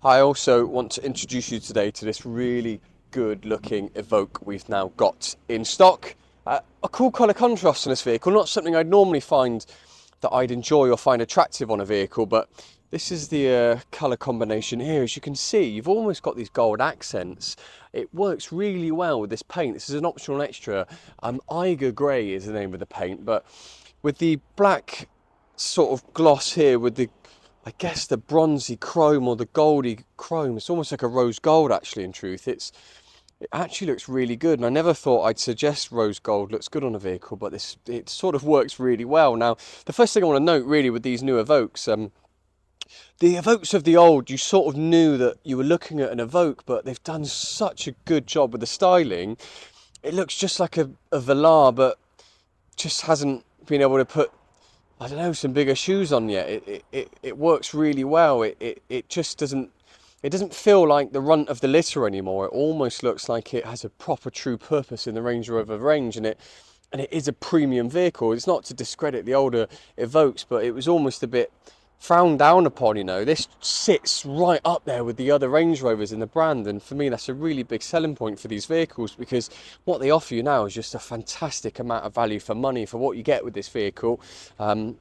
I also want to introduce you today to this really good looking Evoque we've now got in stock. A cool colour contrast in this vehicle, not something I'd normally find that I'd enjoy or find attractive on a vehicle, but this is the colour combination here. As you can see, you've almost got these gold accents. It works really well with this paint. This is an optional extra. Eiger Grey is the name of the paint, but with the black sort of gloss here with the, I guess, the bronzy chrome or the goldy chrome. It's almost like a rose gold, actually, in truth. It actually looks really good, and I never thought I'd suggest rose gold looks good on a vehicle, but it sort of works really well. Now, the first thing I want to note really with these new Evoques, the Evoques of the old, you sort of knew that you were looking at an Evoque, but they've done such a good job with the styling. It looks just like a Velar, but just hasn't been able to put, I don't know, some bigger shoes on yet. It works really well. It just doesn't, it doesn't feel like the runt of the litter anymore. It almost looks like it has a proper true purpose in the Range Rover range, and it is a premium vehicle. It's not to discredit the older Evoques, but it was almost a bit frowned down upon, you know. This sits right up there with the other Range Rovers in the brand, and for me that's a really big selling point for these vehicles, because what they offer you now is just a fantastic amount of value for money for what you get with this vehicle.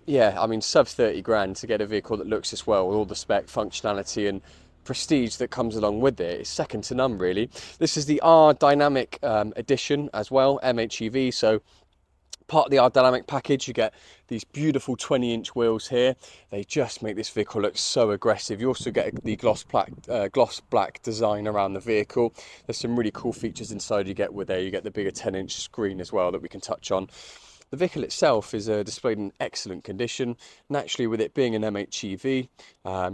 Yeah, I mean, sub 30 grand to get a vehicle that looks this well with all the spec, functionality and prestige that comes along with it is second to none, really. This is the R-Dynamic edition as well, MHEV, so part of the R-Dynamic package, you get these beautiful 20-inch wheels here. They just make this vehicle look so aggressive. You also get the gloss black design around the vehicle. There's some really cool features inside you get with there. You get the bigger 10-inch screen as well that we can touch on. The vehicle itself is displayed in excellent condition. Naturally, with it being an MHEV,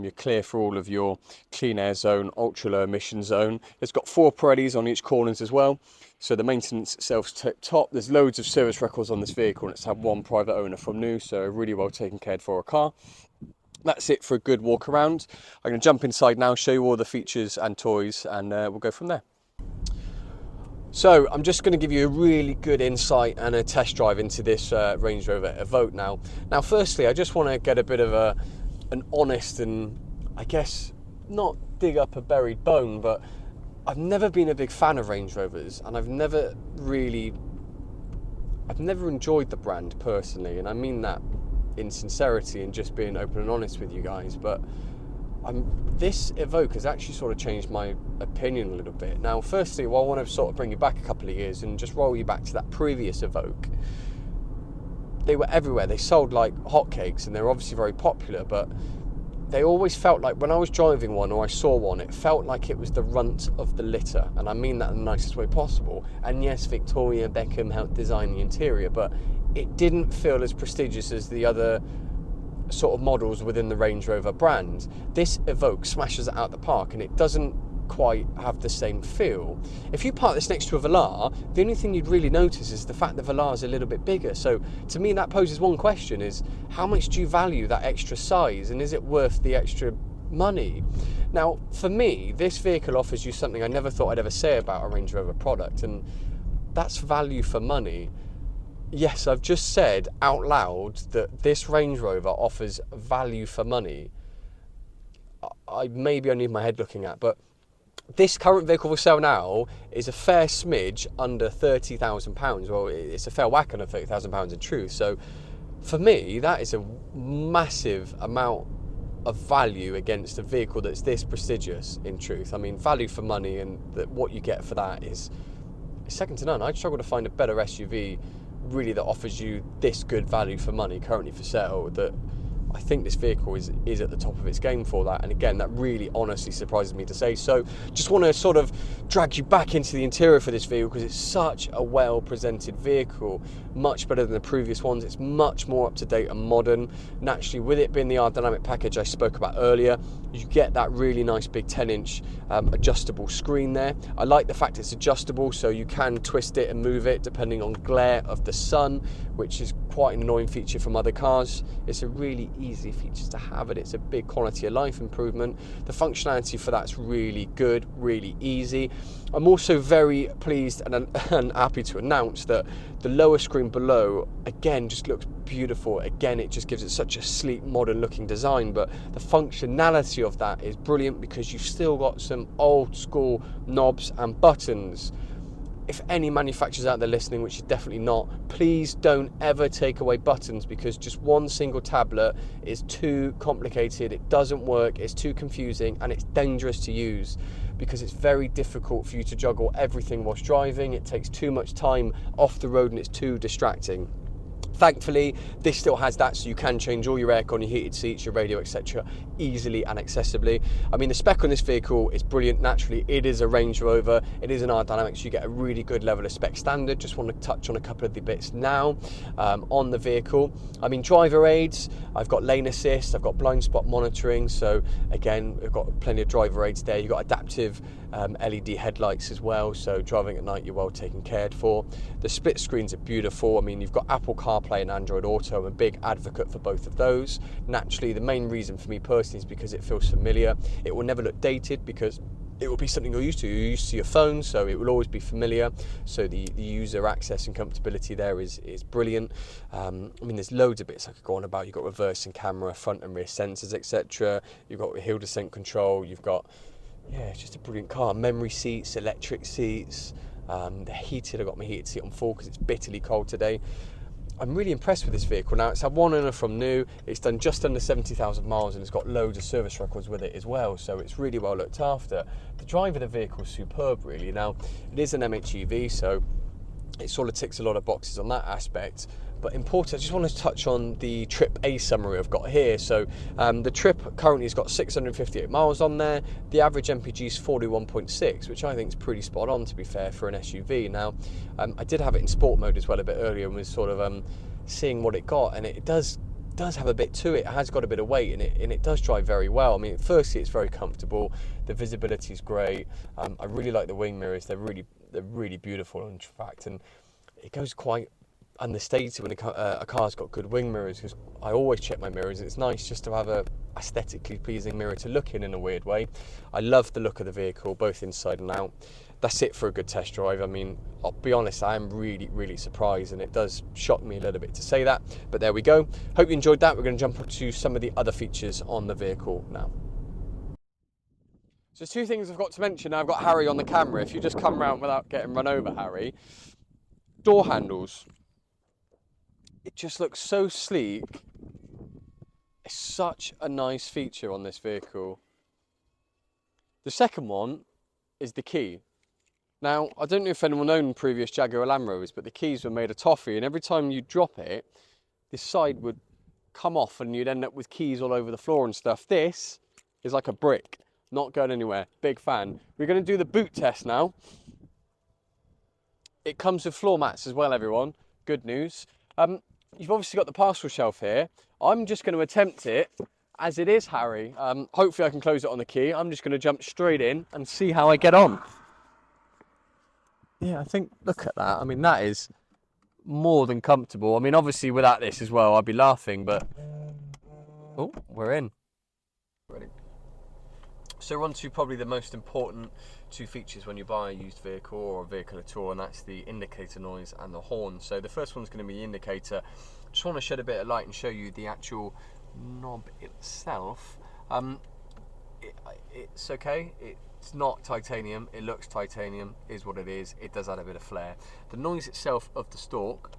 you're clear for all of your clean air zone, ultra low emission zone. It's got 4 Pirellis on each corners as well. So the maintenance itself's tip top. There's loads of service records on this vehicle, and it's had 1 private owner from new, so really well taken care for a car. That's it for a good walk around. I'm going to jump inside now, show you all the features and toys, and we'll go from there. So I'm just going to give you a really good insight and a test drive into this Range Rover Evoque now. Now, firstly, I just want to get a bit of an honest and, I guess, not dig up a buried bone, but I've never been a big fan of Range Rovers, and I've never enjoyed the brand personally, and I mean that in sincerity and just being open and honest with you guys. But this Evoque has actually sort of changed my opinion a little bit. Now, firstly, I want to sort of bring you back a couple of years and just roll you back to that previous Evoque. They were everywhere. They sold like hotcakes, and they were obviously very popular, but they always felt like, when I was driving one or I saw one, it felt like it was the runt of the litter, and I mean that in the nicest way possible. And yes, Victoria Beckham helped design the interior, but it didn't feel as prestigious as the other sort of models within the Range Rover brand. This Evoque smashes it out the park, and it doesn't quite have the same feel. If you park this next to a Velar, the only thing you'd really notice is the fact that Velar is a little bit bigger. So to me, that poses one question: is how much do you value that extra size, and is it worth the extra money? Now, for me, this vehicle offers you something I never thought I'd ever say about a Range Rover product, and that's value for money. Yes, I've just said out loud that this Range Rover offers value for money. Maybe I need my head looking at, but this current vehicle for sale now is a fair smidge under £30,000. Well, it's a fair whack under £30,000 in truth. So for me, that is a massive amount of value against a vehicle that's this prestigious in truth. I mean, value for money, and what you get for that is second to none. I'd struggle to find a better SUV really that offers you this good value for money currently for sale. That I think this vehicle is at the top of its game for that, and again, that really honestly surprises me to say. So just want to sort of drag you back into the interior for this vehicle, because it's such a well presented vehicle, much better than the previous ones. It's much more up to date and modern. Naturally, with it being the R-Dynamic package I spoke about earlier, you get that really nice big 10-inch adjustable screen there. I like the fact it's adjustable, so you can twist it and move it depending on glare of the sun, which is quite an annoying feature from other cars. It's a really easy feature to have, and it's a big quality of life improvement. The functionality for that's really good, really easy. I'm also very pleased and happy to announce that the lower screen below, again, just looks beautiful. Again, it just gives it such a sleek, modern looking design, but the functionality of that is brilliant because you've still got some old school knobs and buttons. If any manufacturers out there listening, which is definitely not, please don't ever take away buttons, because just one single tablet is too complicated. It doesn't work, it's too confusing, and it's dangerous to use because it's very difficult for you to juggle everything whilst driving. It takes too much time off the road and it's too distracting. Thankfully, this still has that, so you can change all your aircon, your heated seats, your radio, etc. easily and accessibly. I mean, the spec on this vehicle is brilliant. Naturally, it is a Range Rover, it is an R-Dynamic, so you get a really good level of spec standard. Just want to touch on a couple of the bits now on the vehicle. I mean, driver aids, I've got lane assist, I've got blind spot monitoring, so again, we've got plenty of driver aids there. You've got adaptive LED headlights as well, so driving at night you're well taken cared for. The split screens are beautiful. I mean, you've got Apple CarPlay and Android Auto. I'm a big advocate for both of those. Naturally, the main reason for me personally is because it feels familiar. It will never look dated because it will be something you're used to. You're used to your phone, so it will always be familiar. So the user access and comfortability there is brilliant. I mean, there's loads of bits I could go on about. You've got reverse and camera, front and rear sensors, etc. You've got hill descent control. You've got, yeah, it's just a brilliant car. Memory seats, electric seats. They're heated. I got my heated seat on full because it's bitterly cold today. I'm really impressed with this vehicle. Now, it's had one owner from new. It's done just under 70,000 miles and it's got loads of service records with it as well. So it's really well looked after. The drive of the vehicle is superb, really. Now, it is an MHEV, so it sort of ticks a lot of boxes on that aspect. But important, I just want to touch on the trip A summary I've got here. So the trip currently has got 658 miles on there. The average MPG is 41.6, which I think is pretty spot on, to be fair, for an SUV. Now, I did have it in sport mode as well a bit earlier and was sort of seeing what it got, and it does have a bit to it. It has got a bit of weight in it, and it does drive very well. I mean, firstly, it's very comfortable. The visibility is great. I really like the wing mirrors. They're really beautiful, in fact, and it goes quite understated when a car's got good wing mirrors, because I always check my mirrors. It's nice just to have a aesthetically pleasing mirror to look in a weird way. I love the look of the vehicle, both inside and out. That's it for a good test drive. I mean, I'll be honest, I am really surprised, and it does shock me a little bit to say that, but there we go. Hope you enjoyed that. We're going to jump to some of the other features on the vehicle now. So there's two things I've got to mention. I've got Harry on the camera. If you just come round without getting run over, Harry. Door handles. It just looks so sleek. It's such a nice feature on this vehicle. The second one is the key. Now, I don't know if anyone owned previous Jaguar Land Rovers, but the keys were made of toffee, and every time you drop it, this side would come off and you'd end up with keys all over the floor and stuff. This is like a brick, not going anywhere. Big fan. We're going to do the boot test now. It comes with floor mats as well, everyone. Good news. You've obviously got the parcel shelf here. I'm just going to attempt it as it is, Harry. Hopefully I can close it on the key. I'm just going to jump straight in and see how I get on. Yeah, I think, look at that. I mean, that is more than comfortable. I mean, obviously without this as well, I'd be laughing, but... Oh, we're in. Ready. So we're on to probably the most important two features when you buy a used vehicle or a vehicle at all, and that's the indicator noise and the horn. So the first one's going to be the indicator. Just want to shed a bit of light and show you the actual knob itself. It's okay. It's not titanium. It looks titanium, is what it is. It does add a bit of flair. The noise itself of the stalk.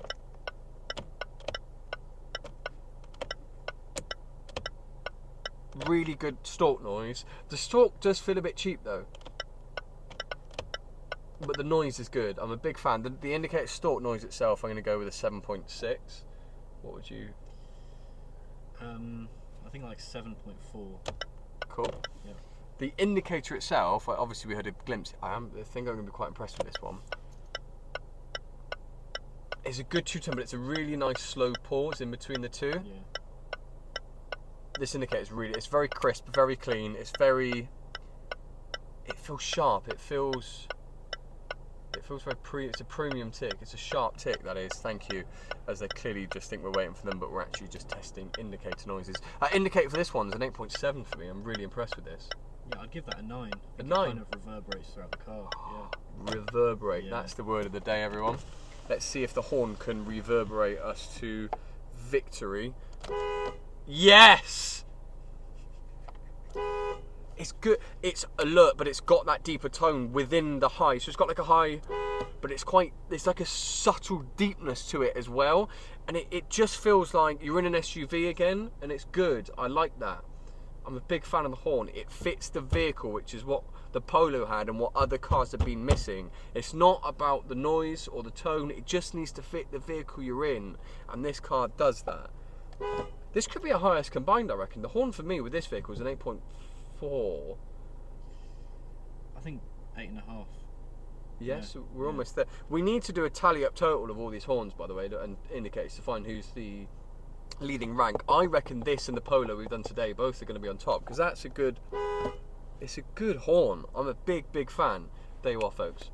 Really good stalk noise. The stalk does feel a bit cheap though, but the noise is good. I'm a big fan. The indicator stalk noise itself, I'm going to go with a 7.6. What would you? I think like 7.4. Cool. Yeah. The indicator itself, obviously we had a glimpse. I think I'm going to be quite impressed with this one. It's a good two-tone, but it's a really nice slow pause in between the two. Yeah. This indicator is really, it's very crisp, very clean. It's very, it feels sharp. It feels very it's a premium tick. It's a sharp tick, that is. Thank you. As they clearly just think we're waiting for them, but we're actually just testing indicator noises. Indicator for this one is an 8.7 for me. I'm really impressed with this. Yeah, I'd give that a 9. A 9? It kind of reverberates throughout the car. Yeah. Reverberate. Yeah. That's the word of the day, everyone. Let's see if the horn can reverberate us to victory. Yes! It's good. It's alert, but it's got that deeper tone within the high. So it's got like a high, but it's like a subtle deepness to it as well. And it just feels like you're in an SUV again, and it's good. I like that. I'm a big fan of the horn. It fits the vehicle, which is what the Polo had and what other cars have been missing. It's not about the noise or the tone. It just needs to fit the vehicle you're in, and this car does that. This could be a highest combined, I reckon. The horn for me with this vehicle is an 8.4. I think 8.5. Yes, Yeah, we're yeah. almost there. We need to do a tally up total of all these horns, by the way, and indicators to find who's the leading rank. I reckon this and the Polo we've done today both are going to be on top, because it's a good horn. I'm a big fan. There you are, folks.